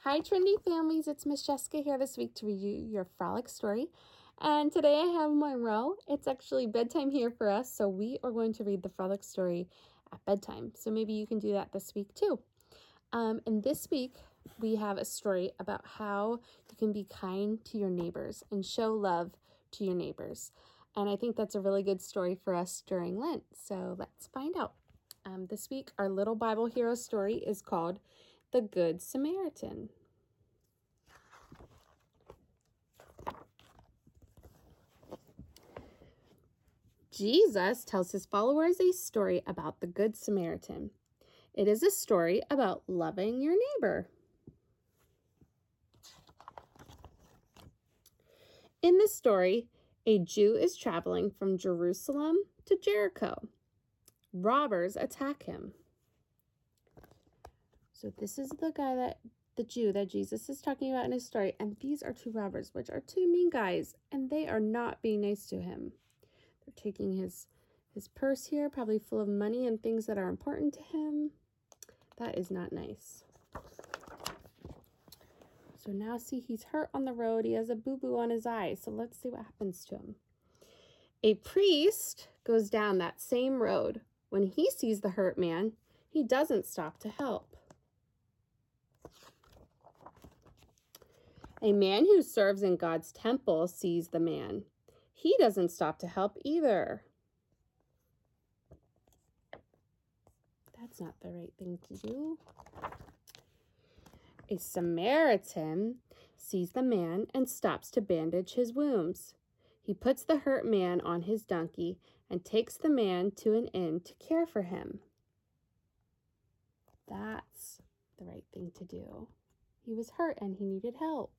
Hi, Trendy families. It's Miss Jessica here this week to read you your frolic story. And today I have Monroe. It's actually bedtime here for us, so we are going to read the frolic story at bedtime. So maybe you can do that this week too. And this week we have a story about how you can be kind to your neighbors and show love to your neighbors. And I think that's a really good story for us during Lent. So let's find out. This week, our little Bible hero story is called The Good Samaritan. Jesus tells his followers a story about the Good Samaritan. It is a story about loving your neighbor. In this story, a Jew is traveling from Jerusalem to Jericho. Robbers attack him. So this is the Jew that Jesus is talking about in his story, and these are two robbers, which are two mean guys, and they are not being nice to him. They're taking his purse here, probably full of money and things that are important to him. That is not nice. So now see, he's hurt on the road. He has a boo-boo on his eye. So let's see what happens to him. A priest goes down that same road. When he sees the hurt man, he doesn't stop to help. A man who serves in God's temple sees the man. He doesn't stop to help either. That's not the right thing to do. A Samaritan sees the man and stops to bandage his wounds. He puts the hurt man on his donkey and takes the man to an inn to care for him. That's the right thing to do. He was hurt and he needed help.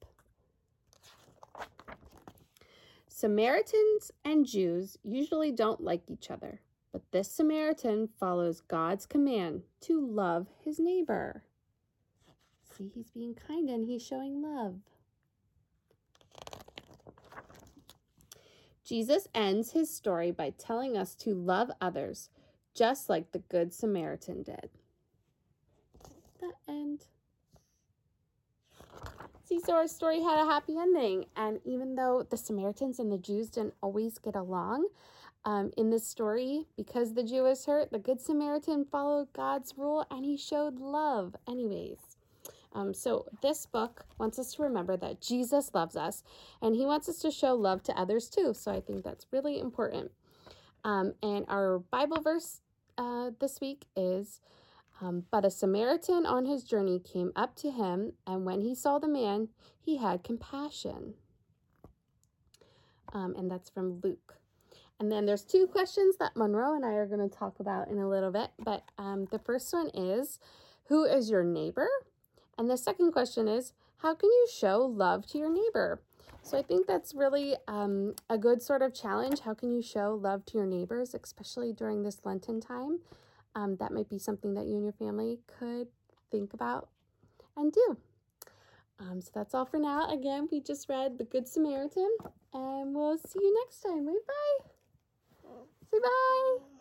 Samaritans and Jews usually don't like each other, but this Samaritan follows God's command to love his neighbor. See, he's being kind and he's showing love. Jesus ends his story by telling us to love others, just like the Good Samaritan did. The end. See, so our story had a happy ending, and even though the Samaritans and the Jews didn't always get along, in this story, because the Jew was hurt, the Good Samaritan followed God's rule and he showed love anyways. So this book wants us to remember that Jesus loves us and he wants us to show love to others too. So I think that's really important. And our Bible verse this week is, but a Samaritan on his journey came up to him, and when he saw the man, he had compassion. And that's from Luke. And then there's two questions that Monroe and I are going to talk about in a little bit. But the first one is, who is your neighbor? And the second question is, how can you show love to your neighbor? So I think that's really a good sort of challenge. How can you show love to your neighbors, especially during this Lenten time? That might be something that you and your family could think about and do. So that's all for now. Again, we just read The Good Samaritan, and we'll see you next time. Bye. Say bye.